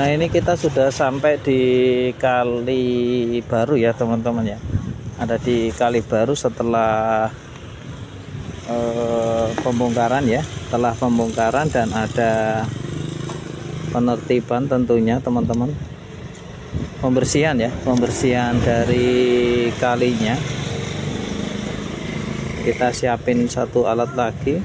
Nah, ini kita sudah sampai di Kali Baru ya teman-teman ya. Ada di Kali Baru setelah pembongkaran ya. Setelah pembongkaran dan ada penertiban tentunya teman-teman. Pembersihan ya, pembersihan dari kalinya. Kita siapin satu alat lagi.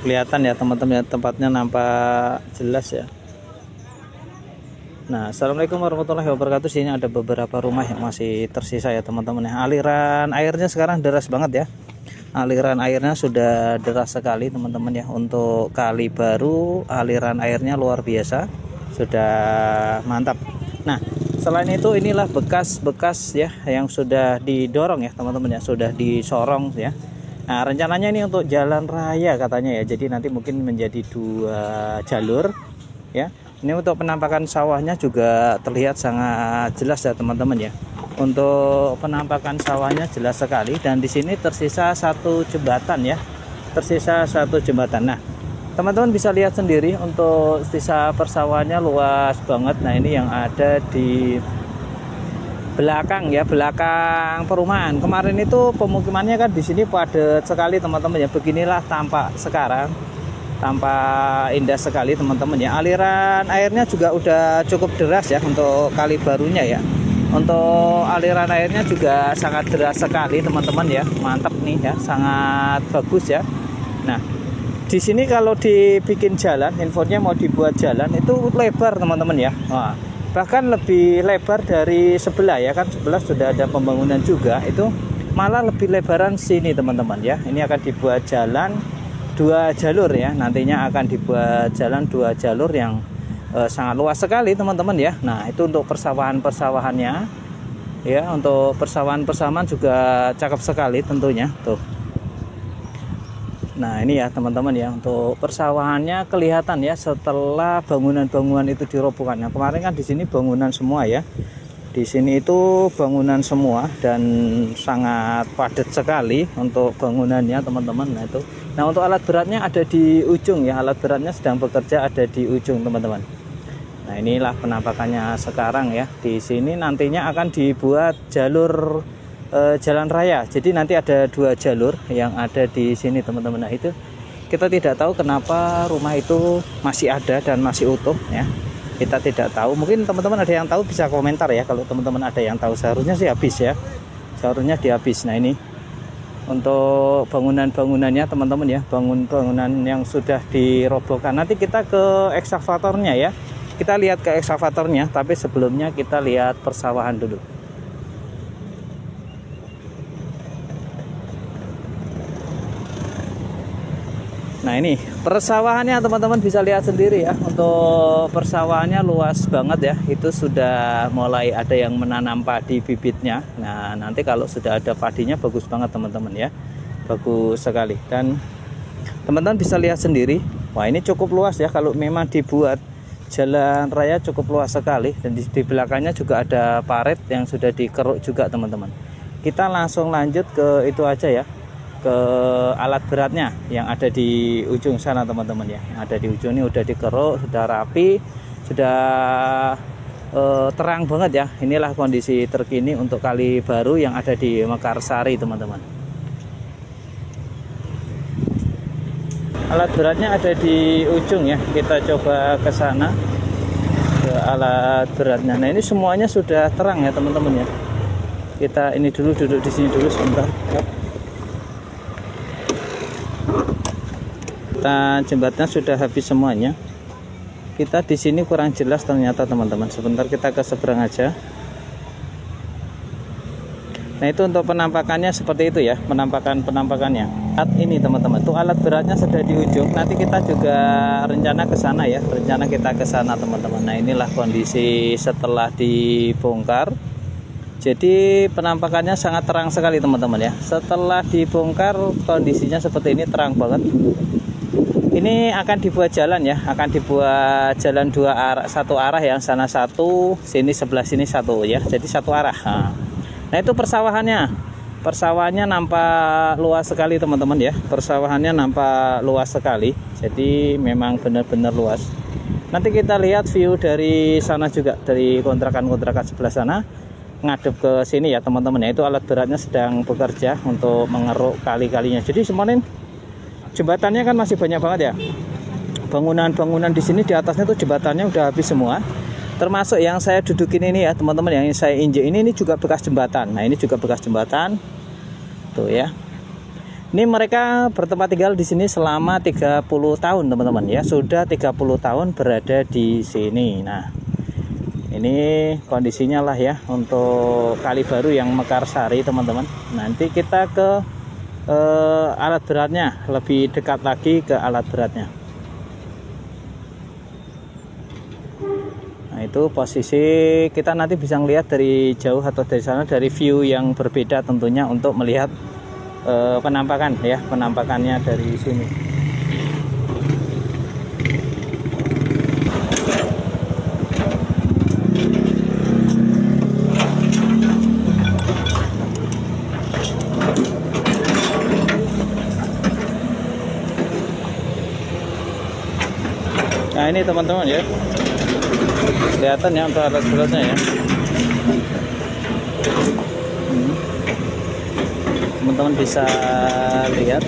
Kelihatan ya teman-teman, tempatnya nampak jelas ya. Nah, assalamualaikum warahmatullahi wabarakatuh. Sini ada beberapa rumah yang masih tersisa ya teman-teman. Aliran airnya sekarang deras banget ya. Aliran airnya sudah deras sekali teman-teman ya. Untuk Kali Baru aliran airnya luar biasa, sudah mantap. Nah, selain itu inilah bekas-bekas ya yang sudah didorong ya teman-teman ya, sudah disorong ya. Nah, rencananya ini untuk jalan raya katanya ya. Jadi nanti mungkin menjadi 2 jalur ya. Ini untuk penampakan sawahnya juga terlihat sangat jelas ya teman-teman ya. Untuk penampakan sawahnya jelas sekali, dan di sini tersisa 1 jembatan ya. Tersisa 1 jembatan. Nah, teman-teman bisa lihat sendiri untuk sisa persawahannya luas banget. Nah, ini yang ada di belakang ya, belakang perumahan. Kemarin itu pemukimannya kan di sini padat sekali teman-teman ya. Beginilah tampak sekarang, tampak indah sekali teman-teman ya. Aliran airnya juga udah cukup deras ya untuk Kali Barunya ya. Untuk aliran airnya juga sangat deras sekali teman-teman ya. Mantap nih ya, sangat bagus ya. Nah, di sini kalau dibikin jalan, infonya mau dibuat jalan itu lebar teman-teman ya. Wah, bahkan lebih lebar dari sebelah ya, kan sebelah sudah ada pembangunan juga, itu malah lebih lebaran sini teman-teman ya. Ini akan dibuat jalan 2 jalur ya, nantinya akan dibuat jalan 2 jalur yang sangat luas sekali teman-teman ya. Nah, itu untuk persawahan-persawahannya ya, untuk persawahan-persawahan juga cakep sekali tentunya tuh. Nah, ini ya teman-teman ya, untuk persawahannya kelihatan ya setelah bangunan-bangunan itu dirobohkan. Nah, kemarin kan di sini bangunan semua ya. Di sini itu bangunan semua dan sangat padat sekali untuk bangunannya teman-teman. Nah, itu. Nah, untuk alat beratnya ada di ujung ya. Alat beratnya sedang bekerja ada di ujung teman-teman. Nah, inilah penampakannya sekarang ya. Di sini nantinya akan dibuat jalur jalan raya. Jadi nanti ada 2 jalur yang ada di sini teman-teman. Nah, itu kita tidak tahu kenapa rumah itu masih ada dan masih utuh ya. Kita tidak tahu. Mungkin teman-teman ada yang tahu bisa komentar ya. Kalau teman-teman ada yang tahu, seharusnya sih habis ya. Seharusnya dihabis. Nah, ini untuk bangunan-bangunannya teman-teman ya. Bangunan yang sudah dirobohkan. Nanti kita ke ekskavatornya ya. Kita lihat ke ekskavatornya, tapi sebelumnya kita lihat persawahan dulu. Nah, ini persawahannya teman-teman bisa lihat sendiri ya. Untuk persawahannya luas banget ya. Itu sudah mulai ada yang menanam padi bibitnya. Nah, nanti kalau sudah ada padinya bagus banget teman-teman ya. Bagus sekali. Dan teman-teman bisa lihat sendiri. Wah, ini cukup luas ya. Kalau memang dibuat jalan raya cukup luas sekali. Dan di belakangnya juga ada parit yang sudah dikeruk juga teman-teman. Kita langsung lanjut ke itu aja ya, ke alat beratnya yang ada di ujung sana teman-teman ya. Yang ada di ujung ini udah dikeruk, sudah rapi, sudah terang banget ya. Inilah kondisi terkini untuk Kali Baru yang ada di Mekarsari teman-teman. Alat beratnya ada di ujung ya. Kita coba ke sana, ke alat beratnya. Nah, ini semuanya sudah terang ya teman-teman ya. Kita ini dulu, duduk di sini dulu sebentar. Jembatannya sudah habis semuanya. Kita di sini kurang jelas ternyata teman-teman. Sebentar kita ke seberang aja. Nah, itu untuk penampakannya seperti itu ya, penampakannya. Saat ini teman-teman, tuh alat beratnya sudah di ujung. Nanti kita juga rencana ke sana ya, rencana kita ke sana teman-teman. Nah, inilah kondisi setelah dibongkar. Jadi penampakannya sangat terang sekali teman-teman ya. Setelah dibongkar kondisinya seperti ini, terang banget. Ini akan dibuat jalan ya, akan dibuat jalan dua arah, satu arah yang sana satu, sini sebelah sini satu ya, jadi satu arah. Nah itu persawahannya, persawahannya nampak luas sekali teman-teman ya, persawahannya nampak luas sekali, jadi memang benar-benar luas. Nanti kita lihat view dari sana juga, dari kontrakan-kontrakan sebelah sana ngadep ke sini ya teman-teman ya. Itu alat beratnya sedang bekerja untuk mengeruk kali-kalinya. Jadi semuanya jembatannya kan masih banyak banget ya. Bangunan-bangunan di sini di atasnya tuh jembatannya udah habis semua. Termasuk yang saya dudukin ini ya teman-teman, yang saya injek ini juga bekas jembatan. Nah ini juga bekas jembatan. Tuh ya. Ini mereka bertempat tinggal di sini selama 30 tahun teman-teman ya. Sudah 30 tahun berada di sini. Nah, ini kondisinya lah ya untuk kali baru yang Mekarsari teman-teman. Nanti kita ke alat beratnya, lebih dekat lagi ke alat beratnya. Nah, itu posisi kita nanti bisa melihat dari jauh atau dari sana, dari view yang berbeda tentunya untuk melihat penampakan ya, penampakannya dari sini. Nah ini teman-teman ya, kelihatan ya untuk alat beratnya ya. Teman-teman bisa lihat.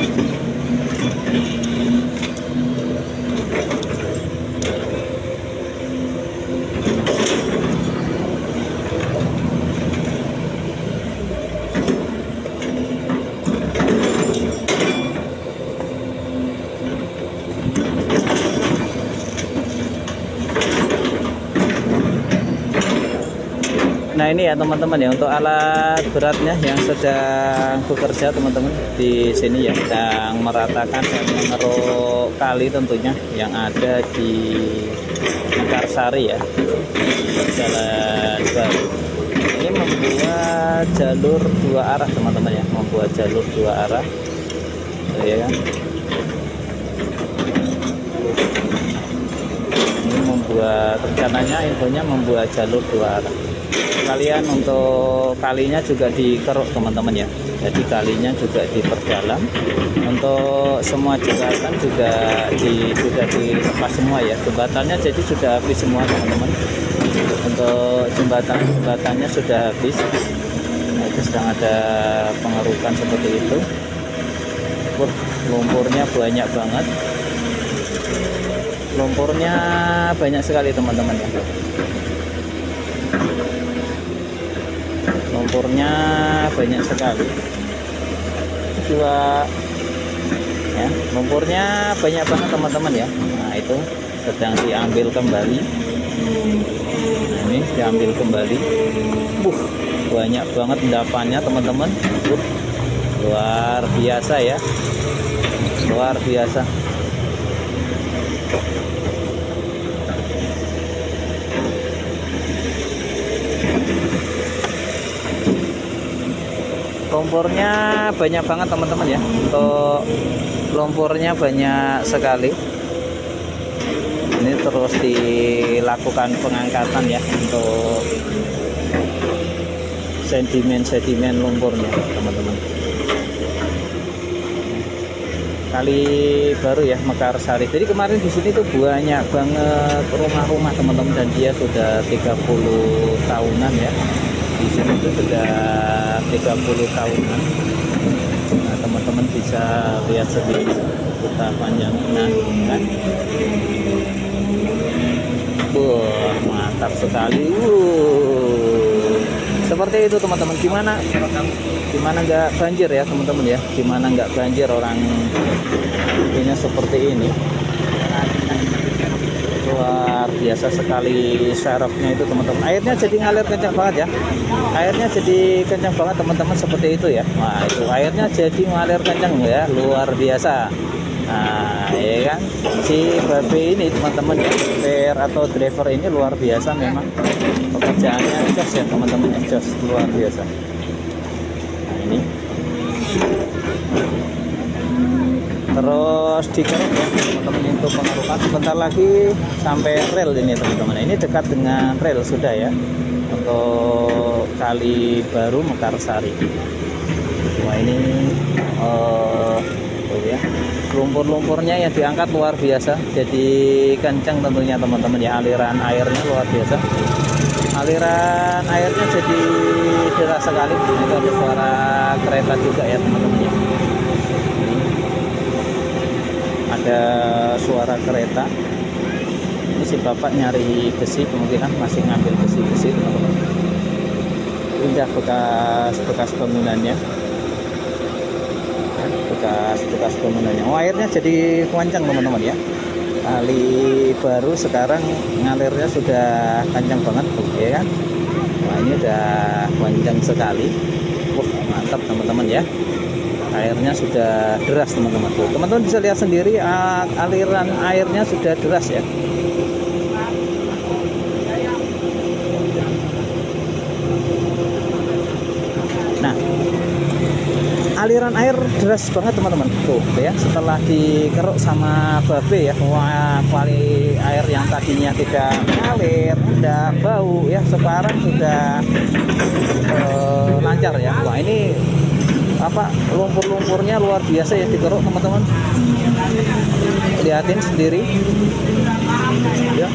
Nah ini ya teman-teman ya, untuk alat beratnya yang sedang bekerja teman-teman di sini ya, sedang meratakan dan mengeruk kali tentunya yang ada di Mekarsari ya, jalan baru. Ini membuat jalur dua arah teman-teman ya, membuat jalur dua arah. Tuh, ya kan? Ini membuat, rencananya infonya membuat jalur dua arah. Kalian untuk kalinya juga dikeruk teman-teman ya, jadi kalinya juga diperdalam. Untuk semua jembatan juga sudah dilepas semua ya, jembatannya jadi sudah habis semua teman-teman. Untuk jembatannya sudah habis. Nah, itu sedang ada pengerukan seperti itu. Lumpurnya banyak banget, lumpurnya banyak sekali teman-teman ya. Lumpurnya banyak sekali. Dua ya, lumpurnya banyak banget teman-teman ya. Nah itu sedang diambil kembali. Nah, ini diambil kembali. Banyak banget endapannya teman-teman. Luar biasa ya, luar biasa. Lumpurnya banyak banget teman-teman ya, untuk lumpurnya banyak sekali. Ini terus dilakukan pengangkatan ya untuk sedimen lumpurnya teman-teman. Kali baru ya Mekarsari. Jadi kemarin di sini tuh banyak banget rumah-rumah teman-teman, dan dia sudah 30 tahunan ya. Di sini tuh sudah 30 tahunan. Nah teman-teman bisa lihat sendiri peta panjangnya kan. Wah mantap sekali. Seperti itu teman-teman. Gimana nggak banjir ya teman-teman ya, gimana nggak banjir, orang punya seperti ini. Luar biasa sekali serapnya itu teman-teman. Airnya jadi ngalir kencang banget ya, airnya jadi kencang banget teman-teman, seperti itu ya. Nah itu airnya jadi ngalir kencang ya, luar biasa. Nah ya kan, si babe ini teman-teman ya, supir atau driver ini luar biasa memang, pekerjaannya jos ya teman-teman ya, jos, luar biasa. Nah ini terus dikeruk ya teman-teman untuk pengerukan. Sebentar lagi sampai rel ini teman-teman. Ini dekat dengan rel sudah ya untuk Kali Baru Mekarsari. Wah ini ya, lumpur-lumpurnya yang diangkat luar biasa, jadi kencang tentunya teman-teman ya. Aliran airnya luar biasa, aliran airnya jadi deras sekali. Itu ada suara kereta juga ya teman-teman ya, ada suara kereta. Ini si bapak nyari besi, kemungkinan masih ngambil besi-besi teman-teman. Indah bekas bangunannya, bekas bangunannya. Oh, airnya jadi kencang teman-teman ya. Kali Baru sekarang ngalirnya sudah kencang banget ya kan. Nah ini udah kencang sekali. Mantap teman-teman ya, airnya sudah deras teman-teman. Teman-teman bisa lihat sendiri, aliran airnya sudah deras ya. Nah, aliran air deras banget teman-teman. Tuh ya, setelah dikeruk sama babe ya, wah, kuali air yang tadinya tidak ngalir, udah bau ya, sekarang sudah lancar ya. Wah ini apa, lumpur-lumpurnya luar biasa ya dikeruk teman-teman. Lihatin sendiri ya.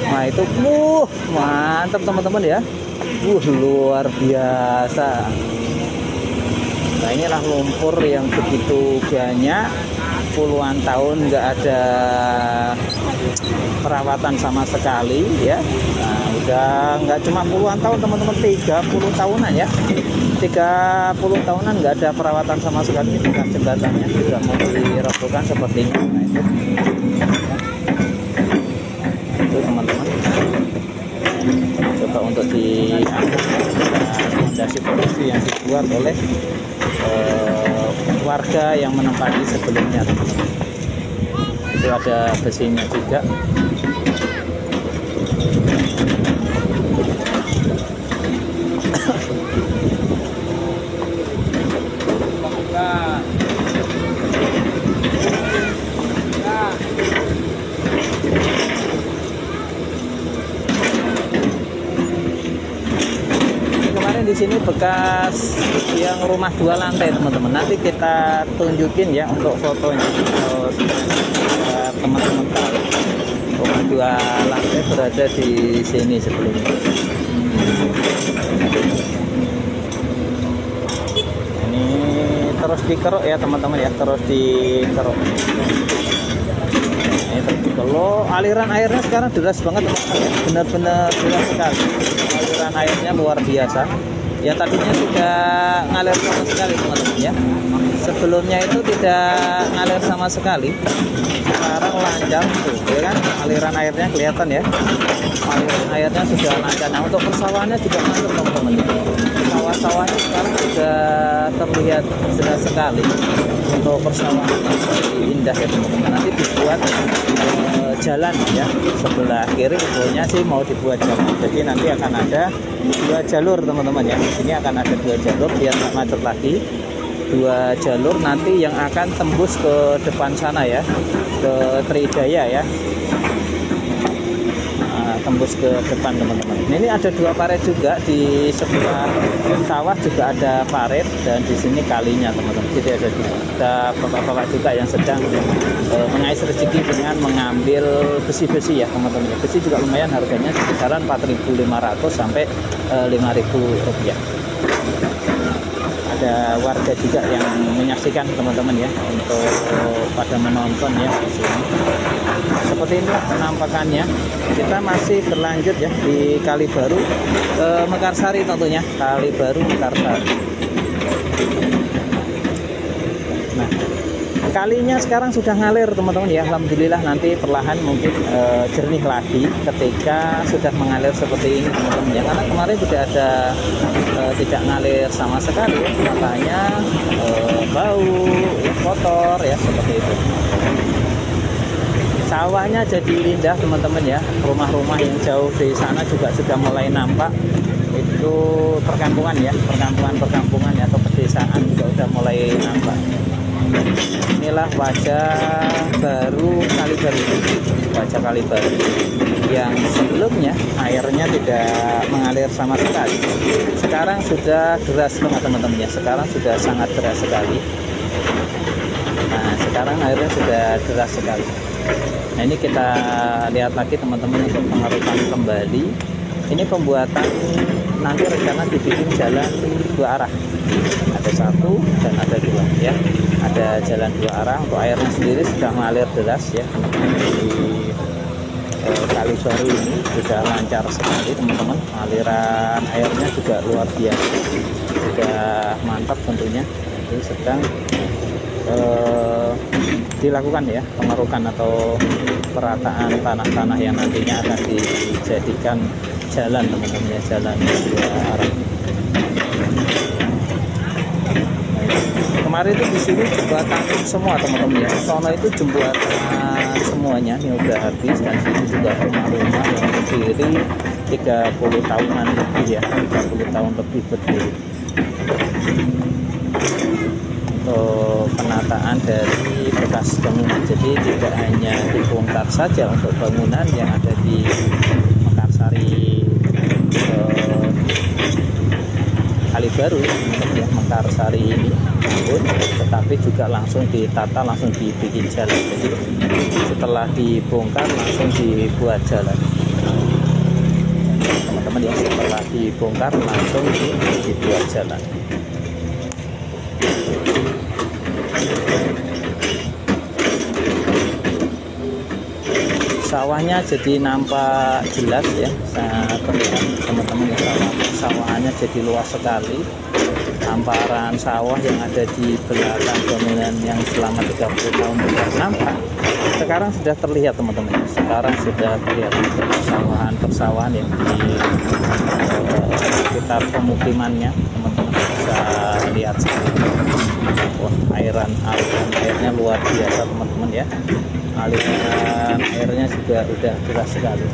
Nah itu mantap teman-teman ya. Luar biasa. Nah inilah lumpur yang begitu banyak, puluhan tahun nggak ada perawatan sama sekali ya. Nah udah nggak cuma puluhan tahun teman-teman, 30 tahunan ya. 30 tahunan nggak ada perawatan sama sekali. Dengan jembatannya sudah mau dirobohkan seperti ini. Nah itu teman-teman, coba untuk di fondasi produksi yang dibuat oleh warga yang menempati sebelumnya teman-teman. Itu ada besinya juga. Di sini bekas yang rumah 2 lantai teman-teman. Nanti kita tunjukin ya untuk fotonya, teman-teman tahu rumah 2 lantai berada di sini sebelumnya. Ini terus dikeruk ya teman-teman ya, terus dikeruk. Ini kalau aliran airnya sekarang deras banget teman-teman ya, benar-benar deras sekali. Aliran airnya luar biasa. Ya tadinya sudah ngalir sama sekali teman-teman ya. Sebelumnya itu tidak ngalir sama sekali. Sekarang lancar tuh, ya kan? Aliran airnya kelihatan ya. Aliran airnya sudah lancar. Nah untuk persawahannya juga mantap teman-teman ya. Sawah-sawahnya sekarang sudah terlihat jelas sekali. Untuk persawahan indah ya teman-teman. Nanti dibuat jalan ya, sebelah kiri sebetulnya sih mau dibuat jalan. Jadi nanti akan ada 2 jalur teman-teman ya. Ini akan ada 2 jalur biar nggak macet lagi. 2 jalur nanti yang akan tembus ke depan sana ya, ke Tridaya ya. Nah, tembus ke depan teman-teman. Ini ada 2 paret juga, di sebelah sawah juga ada paret, dan di sini kalinya teman-teman. Jadi ada bapak-bapak juga yang sedang mengais rezeki dengan mengambil besi-besi ya teman-teman. Besi juga lumayan harganya, sekitaran 4.500 sampai 5.000 rupiah. Ada warga juga yang menyaksikan teman-teman ya, untuk pada menonton ya di sini. Seperti inilah penampakannya. Kita masih berlanjut ya di Kali Baru Mekarsari tentunya, Kali Baru Mekarsari. Nah, kalinya sekarang sudah ngalir teman-teman ya. Alhamdulillah, nanti perlahan mungkin jernih lagi ketika sudah mengalir seperti ini teman-teman ya. Karena kemarin sudah ada tidak ngalir sama sekali ya, makanya bau ya, kotor ya, seperti itu. Sawahnya jadi indah teman-teman ya. Rumah-rumah yang jauh di sana juga sudah mulai nampak. itu perkampungan ya, perkampungan ya, atau pedesaan juga udah mulai nampak. Inilah wajah baru Kali Baru, wajah Kali Baru yang sebelumnya airnya tidak mengalir sama sekali. Sekarang sudah deras banget teman-teman ya, sekarang sudah sangat deras sekali. Nah, sekarang airnya sudah deras sekali. Nah, ini kita lihat lagi teman-teman untuk pengerukan kembali. Ini pembuatan nanti rencana dibikin jalan dua arah, ada satu dan ada dua ya, ada jalan dua arah. Untuk airnya sendiri sudah mengalir deras ya, di Kali Baru ini sudah lancar sekali teman-teman, aliran airnya juga luar biasa, sudah mantap tentunya. Jadi sedang dilakukan ya pengerukan atau perataan tanah-tanah yang nantinya akan dijadikan jalan teman-teman ya, jalan dua arah. Kemarin itu di sini jembatan semua teman-teman ya, sono itu jembatan semuanya ini udah habis, dan sini juga rumah-rumah yang berdiri 30 tahunan lebih ya, 30 tahun lebih berdiri. Untuk penataan dari bekas bangunan, jadi tidak hanya dibongkar saja untuk bangunan yang ada di Mekarsari Kali Baru ya, Mekarsari ini pun, tetapi juga langsung ditata, langsung dibikin jalan. Jadi setelah dibongkar langsung dibuat jalan teman-teman ya, setelah dibongkar langsung dibuat jalan. Sawahnya jadi nampak jelas ya, sangat terlihat teman-teman ya, sawahannya jadi luas sekali. Hamparan sawah yang ada di belakang bangunan yang selama 30 tahun tidak nampak, sekarang sudah terlihat teman-teman. Sekarang sudah terlihat persawahan yang di sekitar pemukimannya, teman-teman bisa lihat sekali. Wah, airnya luar biasa teman-teman ya. Aliran airnya juga udah deras sekali.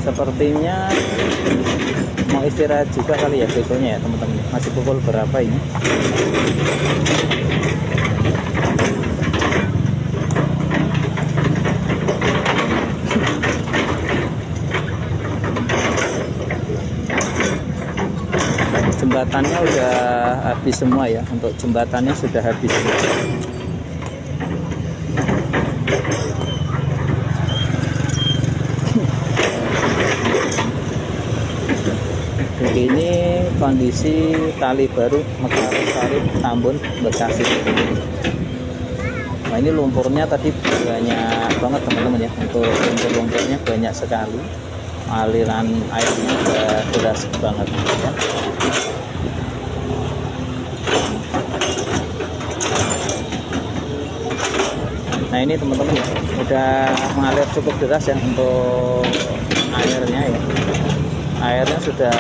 Sepertinya mau istirahat juga kali ya begonya ya teman-teman. Masih pukul berapa ini? Jembatannya udah habis semua ya, untuk jembatannya sudah habis semua. Ini kondisi Kali Baru Mekarsari Tambun Bekasi. Nah, ini lumpurnya tadi banyak banget teman-teman ya, untuk lumpur-lumpurnya banyak sekali, aliran airnya udah deras banget ya. Nah, ini teman-teman ya, udah mengalir cukup deras ya untuk airnya ya. Airnya sudah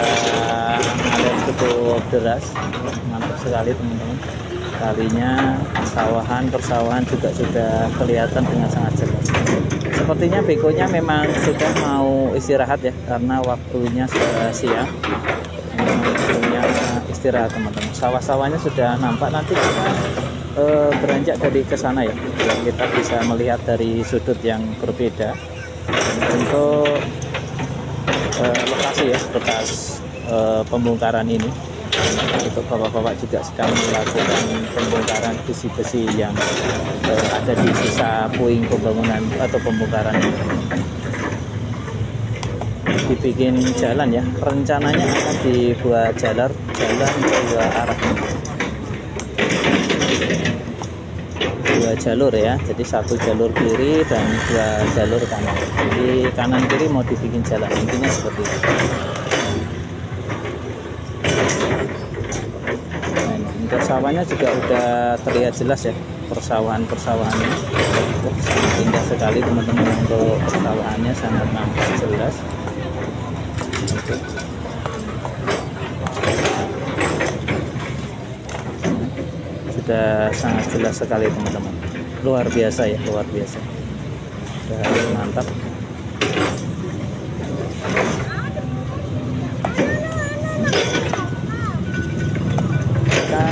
mengalir cukup deras, mantap sekali teman-teman. Kalinya persawahan juga sudah kelihatan dengan sangat jelas. Sepertinya begonya memang sudah mau istirahat ya, karena waktunya sudah siang. Waktunya istirahat teman-teman. Sawah-sawahnya sudah nampak, nanti kita beranjak dari ke sana ya, biar kita bisa melihat dari sudut yang berbeda untuk lokasi ya, bekas pembongkaran ini. Untuk bapak-bapak juga sedang melakukan pembongkaran besi-besi yang ada di sisa puing pembangunan atau pembongkaran ini. Dibikin jalan ya, rencananya akan dibuat jalan dua arah, dua jalur ya, jadi satu jalur kiri dan dua jalur kanan. Jadi kanan kiri mau dibikin jalan, intinya seperti itu. Nah, untuk sawahnya juga udah terlihat jelas ya, persawahannya sangat indah sekali teman-teman. Untuk persawahannya sangat nampak jelas. sudah sangat jelas sekali teman-teman, luar biasa ya, luar biasa, sudah mantap. Kita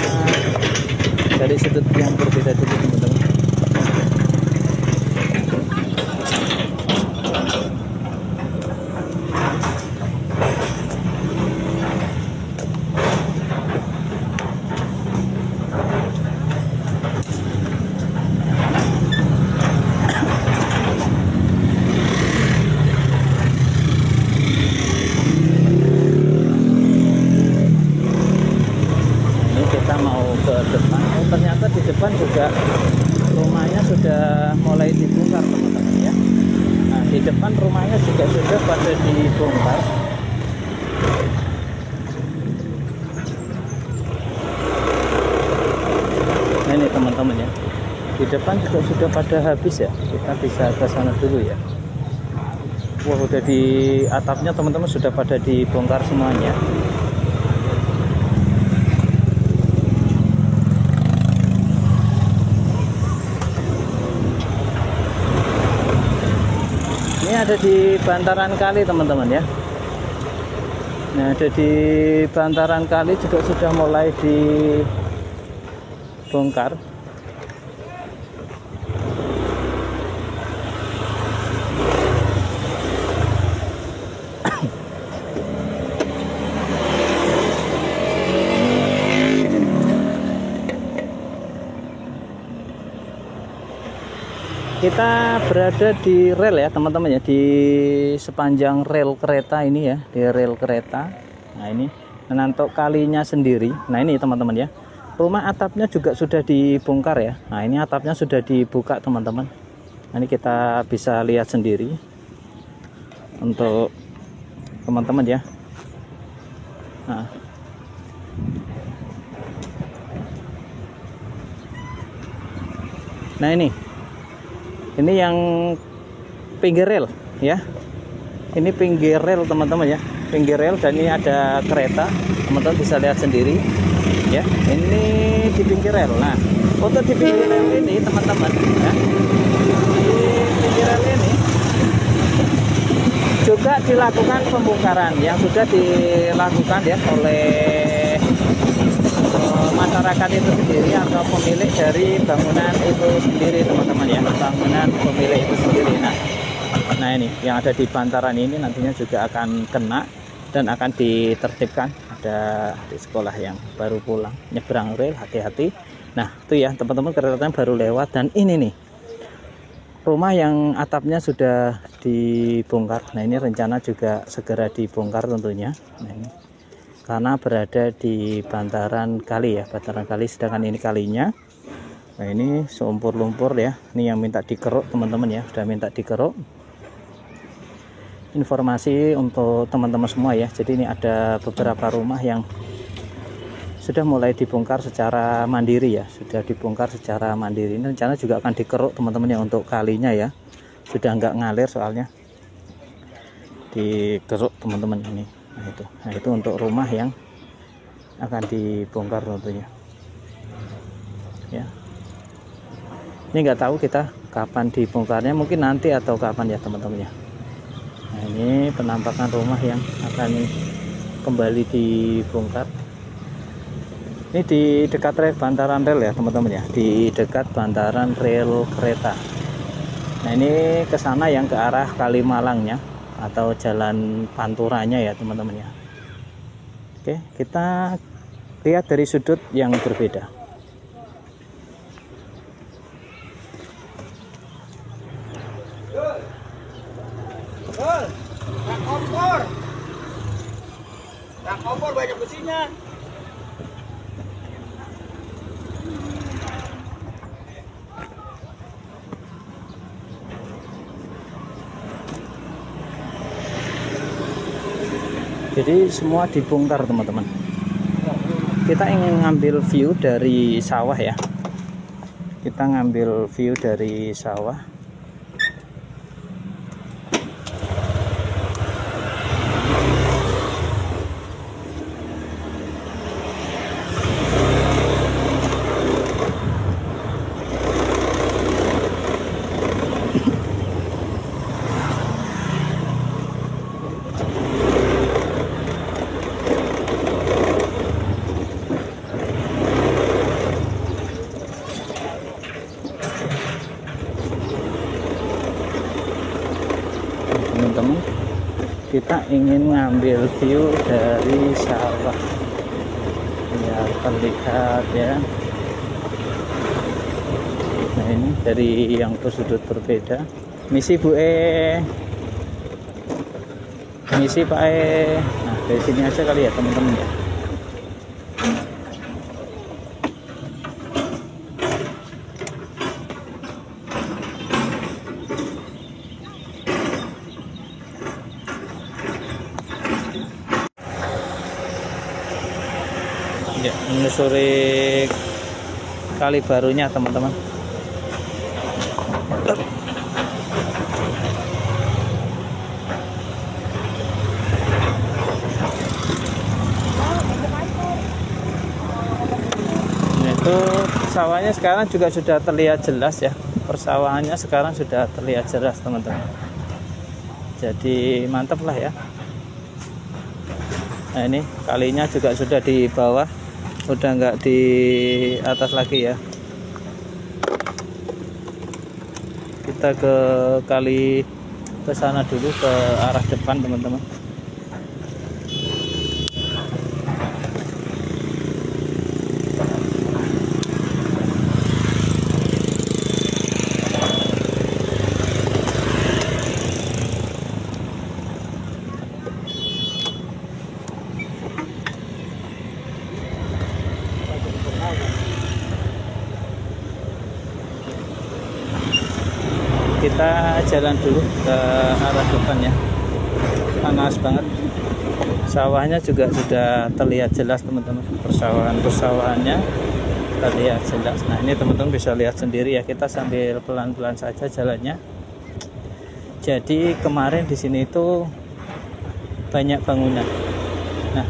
dari sudut yang berbeda dulu teman-teman. Ternyata di depan juga rumahnya sudah mulai dibongkar teman-teman ya. Nah, di depan rumahnya juga sudah pada dibongkar. Nah ini teman-teman ya, di depan juga sudah pada habis ya. Kita bisa ke sana dulu ya. Wah, udah di atapnya teman-teman sudah pada dibongkar semuanya. Ini ada di bantaran kali teman-teman ya. Nah, ada di bantaran kali juga sudah mulai dibongkar. Kita berada di rel ya teman-teman ya, di sepanjang rel kereta ini ya, di rel kereta. Nah ini, nah untuk kalinya sendiri, nah ini teman-teman ya, rumah atapnya juga sudah dibongkar ya. Nah ini atapnya sudah dibuka teman-teman. Nah ini kita bisa lihat sendiri untuk teman-teman ya. Nah ini yang pinggir rel ya, ini pinggir rel teman-teman ya, pinggir rel, dan ini ada kereta, teman-teman bisa lihat sendiri ya, ini di pinggir rel. Nah untuk di pinggir rel ini teman-teman ya, di pinggir rel ini juga dilakukan pembongkaran yang sudah dilakukan ya oleh masyarakat itu sendiri atau pemilik dari bangunan itu sendiri teman-teman ya, bangunan pemilik itu sendiri. Nah ini yang ada di bantaran ini nantinya juga akan kena dan akan ditertibkan. Ada di sekolah yang baru pulang nyebrang rel, hati-hati. Nah itu ya teman-teman, keretanya baru lewat. Dan ini nih rumah yang atapnya sudah dibongkar. Nah ini rencana juga segera dibongkar tentunya. Nah ini karena berada di bantaran kali ya, bantaran kali, sedangkan ini kalinya. Nah ini seumpur lumpur ya, ini yang minta dikeruk teman-teman ya, sudah minta dikeruk. Informasi untuk teman-teman semua ya, jadi ini ada beberapa rumah yang sudah mulai dibongkar secara mandiri ya, sudah dibongkar secara mandiri. Ini rencana juga akan dikeruk teman-teman ya untuk kalinya ya, sudah nggak ngalir soalnya, dikeruk teman-teman ini. Nah itu untuk rumah yang akan dibongkar tentunya ya. Ini nggak tahu kita kapan dibongkarnya, mungkin nanti atau kapan ya teman-teman ya. Nah ini penampakan rumah yang akan kembali dibongkar. Ini di dekat bantaran rel ya teman-teman ya, di dekat bantaran rel kereta. Nah ini ke sana yang ke arah Kalimalangnya atau jalan Panturanya ya teman-teman ya. Oke, kita lihat dari sudut yang berbeda. Kompor banyak besinya. Jadi semua dibongkar teman-teman. Kita ingin ngambil view dari sawah ya. Kita ngambil view dari sawah. teman-teman. Kita ingin ngambil view dari sawah biar terlihat ya. Nah ini dari yang sudut berbeda. Misi Bu misi Pak Nah dari sini aja kali ya teman-teman ya. Ya, menyusuri kali barunya teman-teman. Nah, itu sawahnya sekarang juga sudah terlihat jelas ya. Persawahannya sekarang sudah terlihat jelas teman-teman. Jadi mantap lah ya. Nah ini kalinya juga sudah di bawah, udah nggak di atas lagi ya. Kita ke kali ke sana dulu, ke arah depan teman-teman. Kita jalan dulu ke arah depan ya. Panas banget. Sawahnya juga sudah terlihat jelas teman-teman. Persawahannya terlihat jelas. Nah ini teman-teman bisa lihat sendiri ya. Kita sambil pelan-pelan saja jalannya. Jadi kemarin di sini itu banyak bangunan. Nah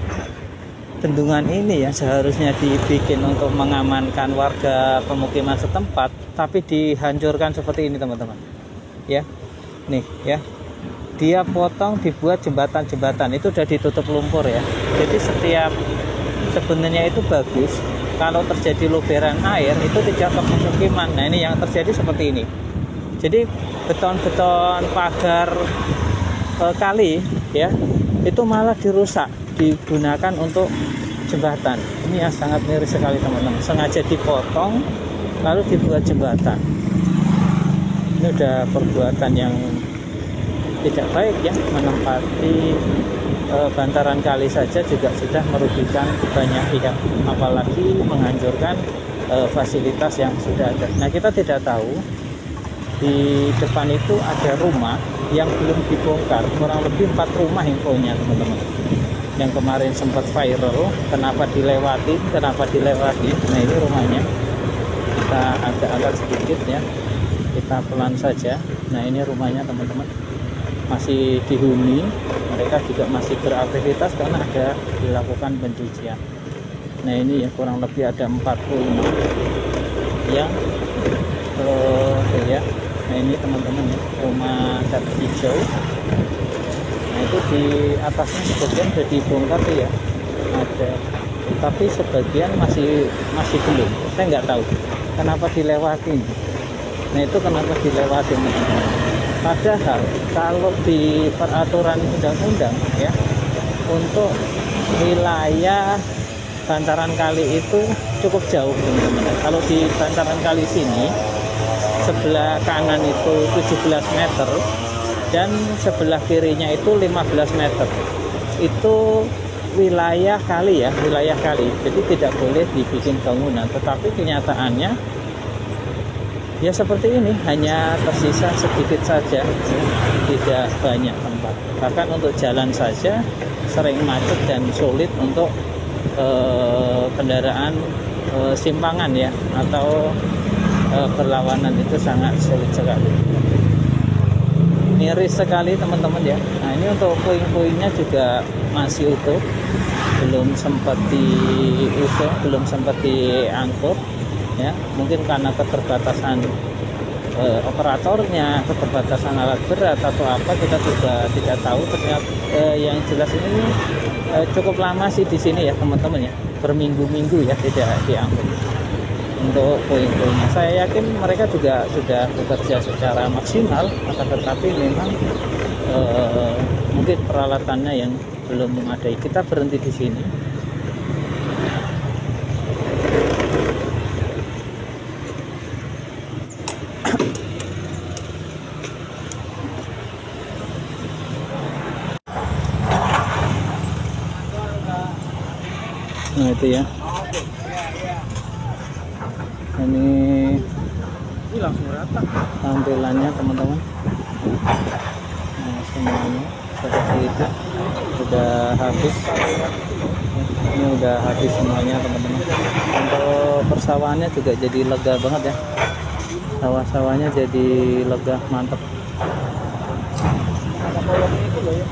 bendungan ini ya seharusnya dibikin untuk mengamankan warga pemukiman setempat, tapi dihancurkan seperti ini teman-teman. Ya, nih ya, dia potong dibuat jembatan-jembatan itu udah ditutup lumpur ya. Jadi setiap sebenarnya itu bagus kalau terjadi luberan air itu tidak ke pemukiman. Nah ini yang terjadi seperti ini. Jadi beton-beton pagar kali ya itu malah dirusak, digunakan untuk jembatan. Ini yang sangat miris sekali teman-teman. Sengaja dipotong lalu dibuat jembatan. Ini udah perbuatan yang tidak baik ya, menempati bantaran kali saja juga sudah merugikan banyak pihak, apalagi menghancurkan fasilitas yang sudah ada. Nah kita tidak tahu di depan itu ada rumah yang belum dibongkar, kurang lebih 4 rumah infonya teman-teman, yang kemarin sempat viral. Kenapa dilewati? Nah ini rumahnya, kita agak angkat sedikit ya, kita pelan saja. Nah ini rumahnya teman-teman, masih dihuni, mereka juga masih beraktivitas karena ada dilakukan pencucian. Nah ini ya kurang lebih ada 4 rumah yang ya. Nah ini teman-teman ya, rumah cat hijau. Nah itu di atasnya sebagian sudah dibongkar tuh ya, ada, tapi sebagian masih belum. Saya nggak tahu kenapa dilewatin. Nah itu kenapa dilewatin. Padahal kalau di peraturan undang-undang ya, untuk wilayah bantaran kali itu cukup jauh teman-teman. Kalau di bantaran kali sini sebelah kanan itu 17 meter dan sebelah kirinya itu 15 meter. Itu wilayah kali ya, wilayah kali. Jadi tidak boleh dibikin bangunan, tetapi kenyataannya ya seperti ini, hanya tersisa sedikit saja, tidak banyak tempat. Bahkan untuk jalan saja sering macet dan sulit untuk kendaraan simpangan ya, atau berlawanan itu sangat sulit sekali. Miris sekali teman-teman ya. Nah ini untuk puing-puingnya juga masih utuh, belum sempat diusung, belum sempat diangkut ya, mungkin karena keterbatasan operatornya, keterbatasan alat berat atau apa, kita juga tidak tahu. Ternyata yang jelas ini cukup lama sih di sini ya teman-teman ya, berminggu-minggu ya tidak diangkut. untuk puing-puingnya. Saya yakin mereka juga sudah bekerja secara maksimal, akan tetapi memang mungkin peralatannya yang belum memadai. Kita berhenti di sini. Nah itu ya, ini langsung rata. tampilannya teman-teman. Nah, semuanya seperti itu sudah habis. Ini udah habis semuanya teman-teman. Untuk persawahannya juga jadi lega banget ya, sawah-sawahnya jadi lega, mantap. Ada kolomnya itu loh ya.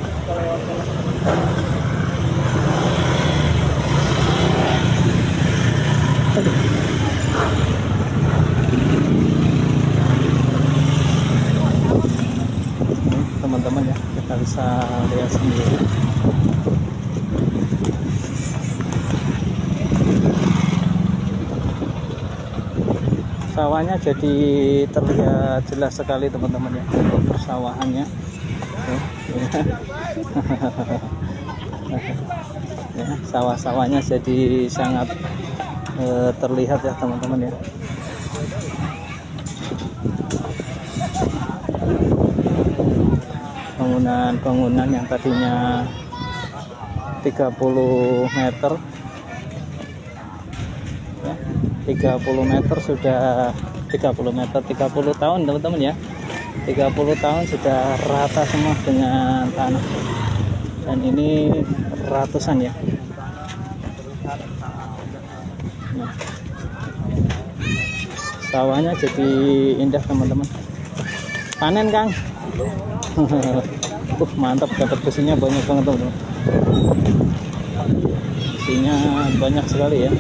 Teman-teman ya, kita bisa lihat sendiri. Sawahnya jadi terlihat jelas sekali teman-teman ya, untuk persawahannya. Ya, sawah-sawahnya jadi sangat terlihat ya teman-teman ya. Bangunan-bangunan yang tadinya 30 meter ya, 30 meter sudah 30 meter 30 tahun teman-teman ya, 30 tahun sudah rata semua dengan tanah, dan ini ratusan ya. Nah, sawahnya jadi indah teman-teman. Panen Kang. Mantap, dapat besinya banyak banget teman-teman. Besinya banyak sekali ya.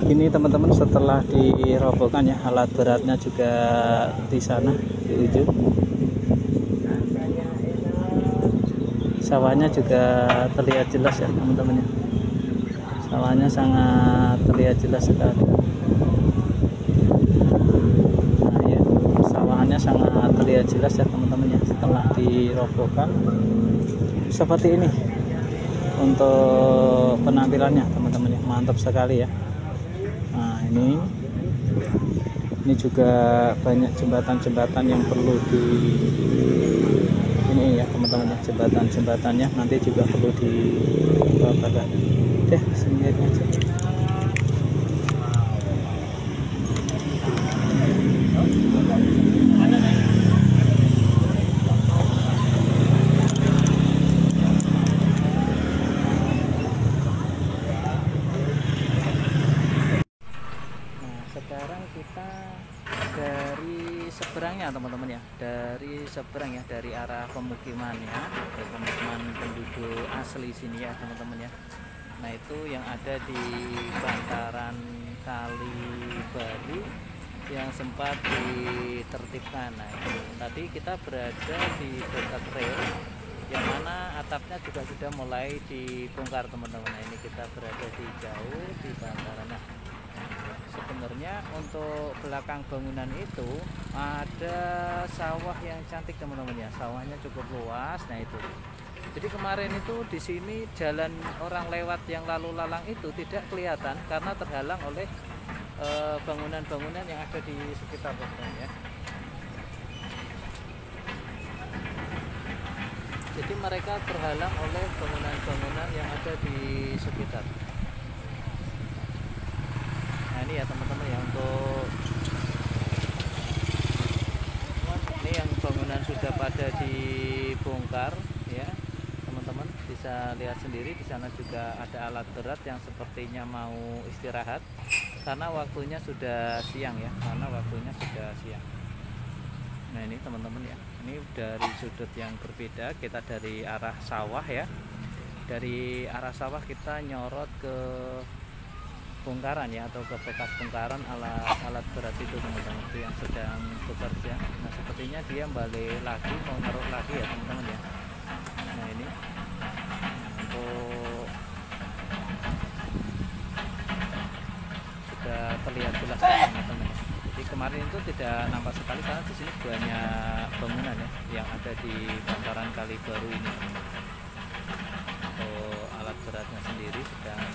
Ini teman-teman setelah dirobohkan ya, alat beratnya juga di sana di ujung. Sawahnya juga terlihat jelas ya teman-teman ya. Sawahnya sangat terlihat jelas sekali. Nah ya, sawahannya sangat terlihat jelas ya teman-teman ya, setelah dirobohkan seperti ini untuk penampilannya teman-teman ya, mantap sekali ya. Nah ini juga banyak jembatan-jembatan yang perlu di ini ya teman-teman ya, jembatan-jembatannya nanti juga perlu dibakar. Deh sini aja. Sekarang kita dari seberangnya teman-teman ya, dari seberang ya, dari arah pemukimannya, pemukiman penduduk asli sini ya teman-teman ya. Nah itu yang ada di bantaran Kali Baru yang sempat ditertibkan. Nah itu tadi kita berada di dekat rel yang mana atapnya juga sudah mulai dibongkar teman-teman. Nah ini kita berada di jauh di bantaran. Nah, sebenarnya untuk belakang bangunan itu ada sawah yang cantik teman-teman ya, sawahnya cukup luas. Nah itu Jadi kemarin itu di sini jalan orang lewat yang lalu lalang itu tidak kelihatan karena terhalang oleh bangunan-bangunan yang ada di sekitar teman-teman ya. Jadi mereka terhalang oleh bangunan-bangunan yang ada di sekitar. Nah ini ya teman-teman ya, untuk ini yang bangunan sudah pada dibongkar ya teman-teman, bisa lihat sendiri. Di sana juga ada alat berat yang sepertinya mau istirahat karena waktunya sudah siang ya, Nah ini teman-teman ya, ini dari sudut yang berbeda, kita dari arah sawah ya, dari arah sawah kita nyorot ke bongkaran ya, atau ke bekas bongkaran alat berat itu teman-teman, itu yang sedang bekerja. Nah sepertinya dia balik lagi, mau naruh lagi ya teman-teman ya. Nah ini untuk sudah terlihat jelas teman-teman. Jadi kemarin itu tidak nampak sekali karena di sini banyak bangunan ya yang ada di bantaran kali baru ini. Untuk alat beratnya sendiri sedang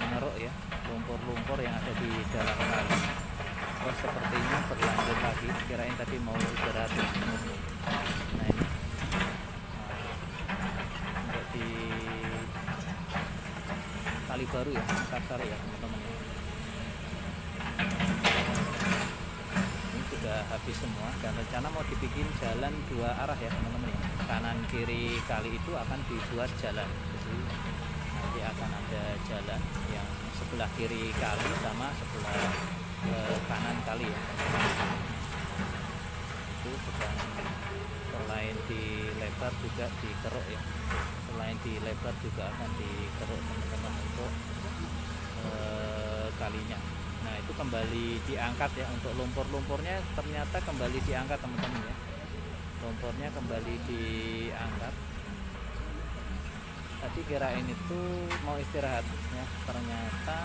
mengeruk ya lumpur-lumpur yang ada di dalam kali. Oh sepertinya berlanjut lagi, kirain tadi mau istirahat. Nah ini untuk di kali baru ya, Makassar ya teman-teman ya. Ini sudah habis semua dan rencana mau dibikin jalan dua arah ya teman-teman ya. Kanan kiri kali itu akan dibuat jalan. Jadi nanti akan ada jalan yang sebelah kiri kali sama sebelah kanan kali ya. Itu sedang selain dilebar juga dikeruk ya. Selain dilebar juga akan dikeruk teman-teman untuk kalinya. Nah itu kembali diangkat ya, untuk lumpur-lumpurnya ternyata kembali diangkat teman-teman ya. Lumpurnya kembali diangkat. Tadi kirain itu mau istirahat ya, ternyata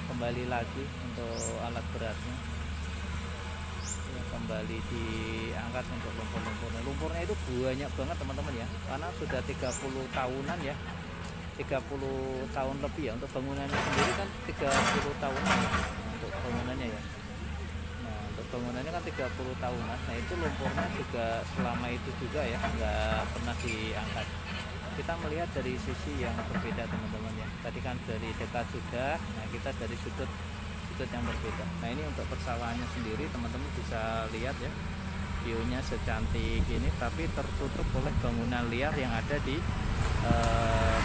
kembali lagi untuk alat beratnya ya, kembali diangkat untuk lumpur-lumpurnya. Lumpurnya itu banyak banget teman-teman ya, karena sudah 30 tahunan ya, 30 tahun lebih ya. Untuk bangunannya sendiri kan 30 tahunan ya, untuk bangunannya ya. Nah untuk bangunannya kan 30 tahunan. Nah itu lumpurnya juga selama itu juga ya, nggak pernah diangkat. Kita melihat dari sisi yang berbeda teman-teman ya. Tadi kan dari dekat sudah, nah kita dari sudut yang berbeda. Nah ini untuk persawahannya sendiri teman-teman bisa lihat ya, view-nya secantik ini tapi tertutup oleh bangunan liar yang ada di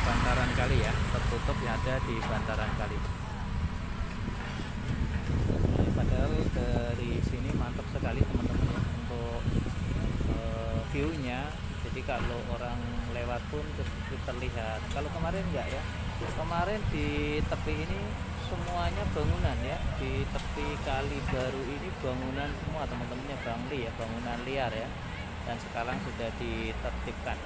bantaran kali ya, tertutup yang ada di bantaran kali. Padahal dari sini mantap sekali teman-teman ya, untuk view-nya. Jadi kalau orang lewat pun terlihat. Kalau kemarin enggak ya, kemarin di tepi ini semuanya bangunan ya, di tepi kali baru ini bangunan semua teman-temannya, bangli ya, bangunan liar ya, dan sekarang sudah ditertibkan.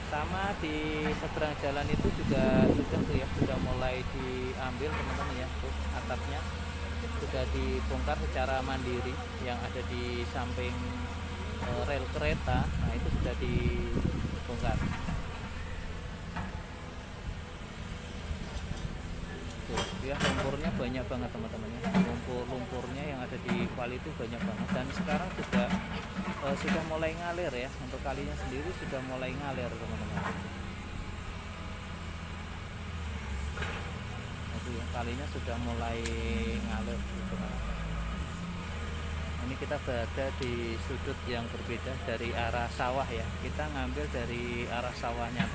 Sama di seberang jalan itu juga sudah tuh ya, sudah mulai diambil teman-teman ya, tuh atapnya sudah dibongkar secara mandiri yang ada di samping rel kereta. Nah itu sudah dibongkar. Tuh ya, lumpurnya banyak banget teman-teman ya, lumpurnya yang ada di kuali itu banyak banget, dan sekarang juga sudah mulai ngalir ya, untuk kalinya sendiri sudah mulai ngalir teman-teman. Itu ya, kalinya sudah mulai ngalir gitu kan. Ini kita berada di sudut yang berbeda dari arah sawah ya, kita ngambil dari arah sawahnya.